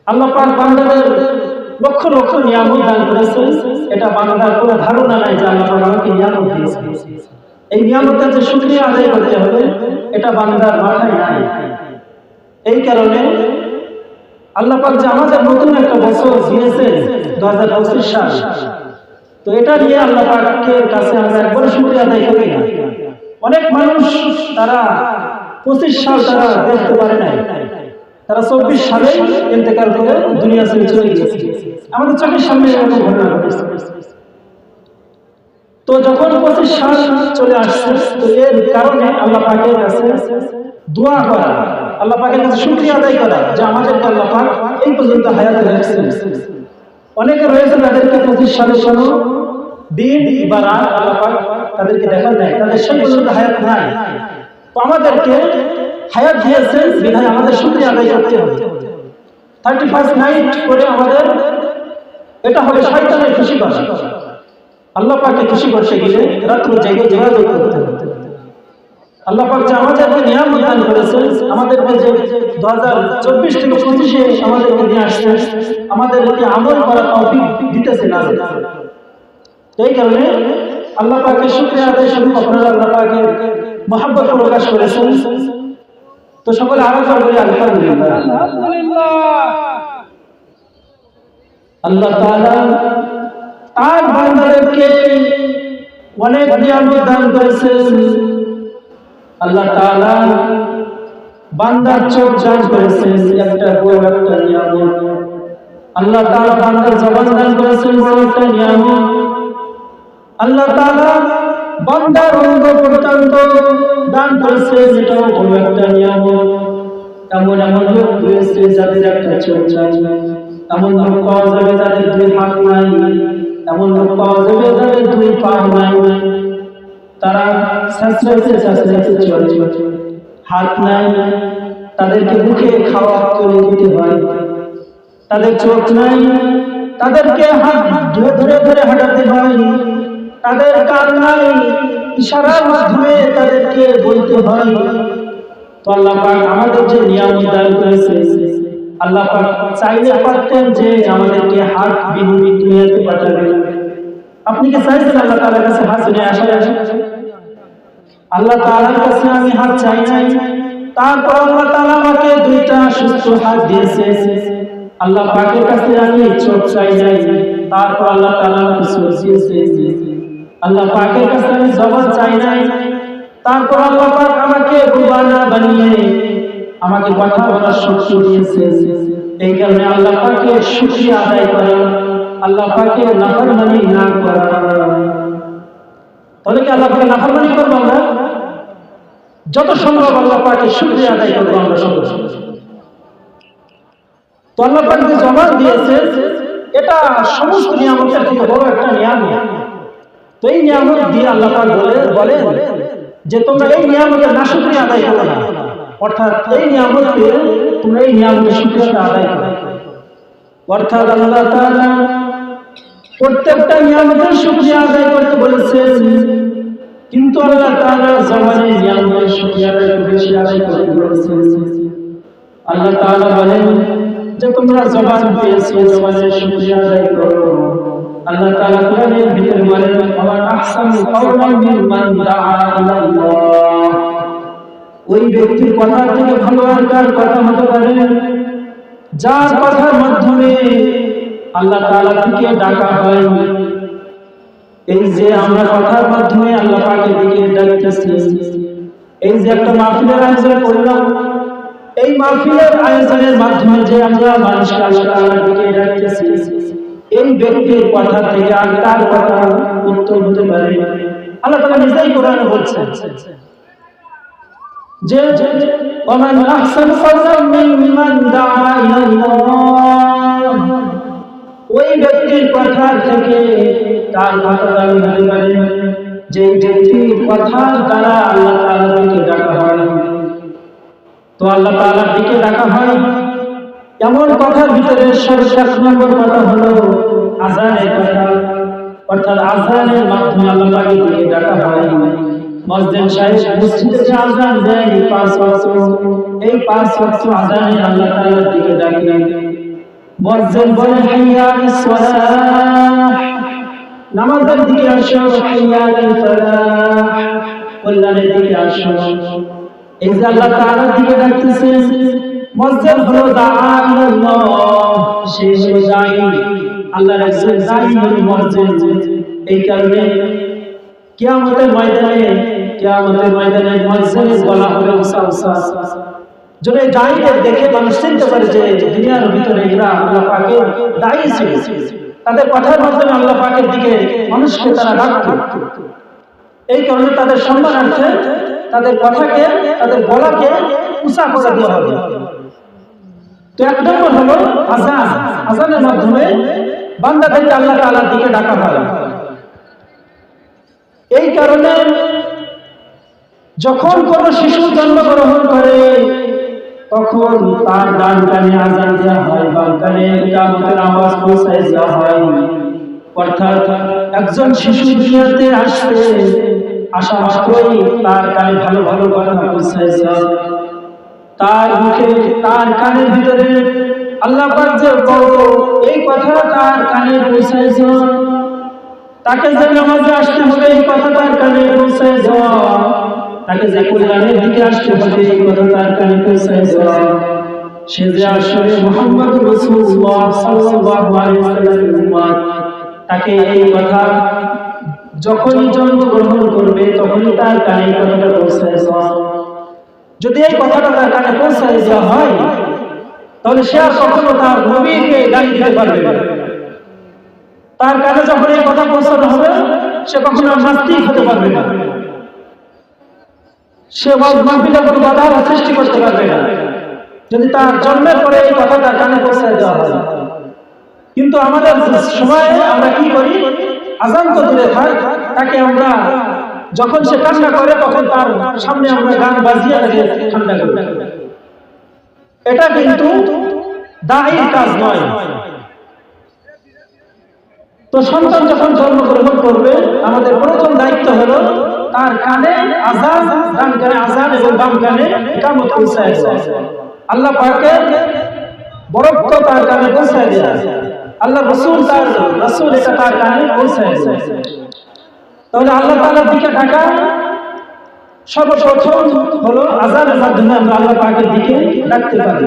আল্লাহ পাক বান্দাদের লক্ষ লক্ষ নিয়ামত দান করেছে। এটা বান্দার কোনো ধারণা নাই যে আল্লাহ পাক আমাকে নিয়ামত দিয়েছে। এই নিয়ামতের যে শুকরিয়া আদায় করতে হবে এটা বান্দার মাথায় নাই। এই কারণে আল্লাহ পাক যে আমাদের নতুন একটা বছর দিয়েছেন 2025 সাল, তো এটা নিয়ে আল্লাহ পাকের কাছে আমরা একবার শুকরিয়া আদায় করি না। অনেক মানুষ তারা 25 সাল তারা দেখতে পারে নাই, তারা 24 সালে ইন্তেকাল করে দুনিয়া ছেড়ে চলে গেছে। আমাদের চোখের সামনে এরকম ঘটনা ঘটেছে। তো যখন 25 সাল চলে আসছে, তো এর কারণে আল্লাহ পাকের কাছে দোয়া করা, আল্লাহ পাকের কাছে শুকরিয়া আদায় করা যে আমাদেরকে আল্লাহ পাক এই পর্যন্ত হায়াতে রাখছেন। অনেকে রয়েছে তাদেরকে 25 সালে কোনো দিন বা রাত আল্লাহ পাক তাদেরকে দেখা দেয়, তাদের সেই পর্যন্ত হায়াত নাই। তো আমাদেরকে হায়াত দিয়েছেন বিধায় আমাদের শুকরিয়া আদায় করতে হবে। 31st নাইট করে আমাদের এটা হবে শয়তানের খুশি করা। আল্লাহ পাককে খুশি করতে গেলে রাত্র জেগে যোগাযোগ করতে হবে। আল্লাহ পাক যে আমাদেরকে নিয়ামত দান করেছেন, আমাদেরকে যে 2024 থেকে 25-এ আমাদেরকে নিয়ে আসছে, আমাদেরকে আমল করা তৌফিক দিতেছেন না। এই কারণে আল্লাহ পাকের শুকরিয়া আদায় শুরু আপনারা আল্লাহ পাকের মহব্বত প্রকাশ করেছেন। তো সকলে আরেকবার বলি আলহামদুলিল্লাহ। আল্লাহ তাআলা তার বান্দাদেরকে অনেক নিয়ামত দান করেছেন। আল্লাহ তাআলা বান্দার চোখ দান করেছেন, একটা বড় একটা নিয়ামত। আল্লাহ তাআলা বান্দার জবান দান করেছেন, বড় একটা নিয়ামত। আল্লাহ তাআলা বান্দার অঙ্গ পর্যন্ত দান করেছেন, এটাও বড় একটা নিয়ামত। এমন এমন লোক রয়েছে যাদের একটা চোখ নাই, এমন লোক পাওয়া যাবে যাদের 2 হাত নাই, এমন লোক পাওয়া যাবে যাদের 2 পা নাই। তারা শাস্ত্রাইতে চলে, হাত নাই, তাদেরকে মুখে খাওয়া তুলে দিতে হয়। তাদের চোখ নাই, তাদেরকে হাত ধরে ধরে হাঁটাতে হয়। তাদের কান নাই, ইশারার মাধ্যমে তাদেরকে বলতে হয়। তো আল্লাহ পাক আমাদের যে নিয়ামত দান করেছে, আল্লাহ পাক চাইলে পারতেন যে আমাদেরকে হাত বিহীন দুনিয়াতে পাঠাবেন। আপনি কি চাইছেন আল্লাহ তাআলার কাছে হাত নিয়ে আসা? আল্লাহ তাআলার কাছে আমি হাত চাই নাই, তারপর আল্লাহ তাআলা আমাকে 2টা সুস্থ হাত দিয়েছে। আল্লাহ পাকের কাছে আমি চোখ চাই নাই, তারপর আল্লাহ তাআলা আমাকে চোখ দিয়েছে। আল্লাহ পাকের কাছে আমি জবান চাই নাই, তারপর আল্লাহ পাক আমাকে বুবানা বানিয়ে আমাকে কথা বলার শক্তি দিয়েছে। এই কারণে আল্লাহ পাকের শুকরিয়া আদায় করা, আল্লাহ পাকের নাফরমানি না করা। তাহলে কি আল্লাহ পাকের নাফরমানি করব আমরা? যত সম্ভব আল্লাহ পাকের শুকরিয়া আদায় করব আমরা সবাই। তো আল্লাহ পাক যে জবান দিয়েছে এটা সমস্ত নিয়ামতের থেকে বড় একটা নিয়ামত। তো এই নিয়ামত দিয়ে আল্লাহ পাক বলেন যে তোমরা এই নিয়ামতের নাশুকরিয়া আদায় করো না, অর্থাৎ এই নিয়ামত পেয়ে তোমরা এই নিয়ামতের শুকরিয়া আদায় করো। অর্থাৎ আল্লাহ তাআলা প্রত্যেকটা নিয়ামতের শুকরিয়া আদায় করতে বলেছেন, কিন্তু আল্লাহ তাআলা জবানের নিয়ামতের শুকরিয়া বেশি আদায় করতে বলেছেন। আল্লাহ তাআলা বলেন যে তোমরা জবান পেয়েছো, জবানের শুকরিয়া আদায় করো। আল্লাহ তাআলা কোরআনের ভিতরে বলেন ওয়া আহসানু কাওলান মিম্মান দাআ ইলাল্লাহ। ওই ব্যক্তির কথা থেকে ভালো আর কার কথা হতে পারে যার কথার মাধ্যমে আল্লাহ তাআলা থেকে ডাকা হয়। এই যে আমরা কথার মাধ্যমে আল্লাহ পাকের দিকে ডাকতেছি, এই যে একটা মাহফিলের আয়োজন করলাম, এই মাহফিলের আয়োজনের মাধ্যমে যে আমরা মানুষকে আল্লাহ তাআলার দিকে ডাকতেছি, এই ব্যক্তির কথা থেকে আর কার কথা উত্তম হতে পারে? আল্লাহ তাআলা নিজেই কোরআনে বলছেন যে ওমান আহসানু কাওলান মিম্মান দাআ ইলাল্লাহ। ওই ব্যক্তির কথা থেকে কার কথা দামি হতে পারে? যে ব্যক্তির কথার দ্বারা আল্লাহ তাআলার দিকে ডাকা হয়। তো আল্লাহ তাআলার দিকে ডাকা হয় এমন কথার ভিতরে সর্বশেষ নম্বর কথা হলো আযানের কথা। অর্থাৎ আযানের মাধ্যমে আল্লাহ পাকের দিকে ডাকা হয়। মুয়াজ্জিন সাহেব মসজিদে যে আযান দেয় 5 ওয়াক্ত, এই 5 ওয়াক্ত আযানে আল্লাহ তাআলার দিকে ডাকে। মুয়াজ্জিন বলে হাইয়া আলাস সালাহ, নামাজের দিকে আসো, হাইয়া আলাল ফালাহ, কল্যাণের দিকে আসো। এই যে আল্লাহ তাআলার দিকে ডাকতেছেন, মুয়াজ্জিন হলো দাআ ইলাল্লাহ, সে হলো দাঈ, আল্লাহর রাসূল দাঈ হলো মুয়াজ্জিন। এই কারণে কিয়ামতের ময়দানে মুয়াজ্জিন বলা হবে উসা উসা। যদি দাঈদের দেখে মানুষ চিনতে পারে যে দুনিয়ার ভিতরে এরা আল্লাহ পাকের দাঈ ছিল, তাদের কথার মাধ্যমে আল্লাহ পাকের দিকে মানুষকে তারা ডাকত। এই কারণে তাদের সম্মানার্থে তাদের কথাকে, তাদের গলাকে উঁচা করে দেওয়া হবে। তো এক নম্বর হলো আযান, আযানের মাধ্যমে বান্দাদেরকে আল্লাহ তাআলার দিকে ডাকা হয়। এই কারণে যখন কোন শিশু জন্মগ্রহণ করে তখন তার ডান কানে আযান দেওয়া হয়, বাম কানে ইকামতের আওয়াজ পৌঁছায় দেওয়া হয়। অর্থাৎ একজন শিশু দুনিয়াতে আসা মাত্রই তার কানে ভালো ভালো কথা পৌঁছায় দেওয়া, তার মুখে, তার কানের ভিতরে আল্লাহ পাক যে বড় এই কথা তার কানে পৌঁছায় দেওয়া, তাকে যে নামাজে আসতে হবে এই কথা তার কানে পৌঁছায় দেওয়া, তাকে যে কল্যাণের দিকে আসতে হবে এই কথা তার কানে পৌঁছায় দেওয়া। সে যে আসলে মুহাম্মদুর রাসূলুল্লাহ সাল্লাল্লাহু আলাইহি ওয়াসাল্লামের উম্মত, তাকে এই কথা যখনই জন্মগ্রহণ করবে তখনই তার কানে এই কথাটা পৌঁছায় দেওয়া। যদি এই কথাটা তার কানে পৌঁছায় দেওয়া হয় তাহলে সে আর কখনো তার নবীকে গালি দিতে পারবে না। তার কানে যখন এই কথা পৌঁছানো হবে সে কখনো নাস্তিক হতে পারবে না, সে মাহফিলে কোনো বাধা সৃষ্টি করতে পারবে না, যদি তার জন্মের পরে এই কথা তার কানে পৌঁছায় দেওয়া হয়। কিন্তু আমাদের সময়ে আমরা কি করি, আযান তো দূরে থাক, তাকে আমরা যখন সে কান্না করে তখন তার সামনে আমরা গান বাজিয়ে তাকে ঠান্ডা করি। এটা কিন্তু দাঈর কাজ নয়। তো সন্তান যখন জন্মগ্রহণ করবে আমাদের প্রথম দায়িত্ব হলো তার কানে আযান, ডান কানে আযান এবং বাম কানে ইকামত পৌঁছায় দেওয়া। আল্লাহ পাকের বরকত তার কানে পৌঁছায় দেওয়া, আল্লাহ রাসূল এটা তার কানে পৌঁছায় দেওয়া। তাহলে আল্লাহ তাআলার দিকে ডাকা সর্বপ্রথম হলো আযানের মাধ্যমে আমরা আল্লাহ পাকের দিকে ডাকতে পারি।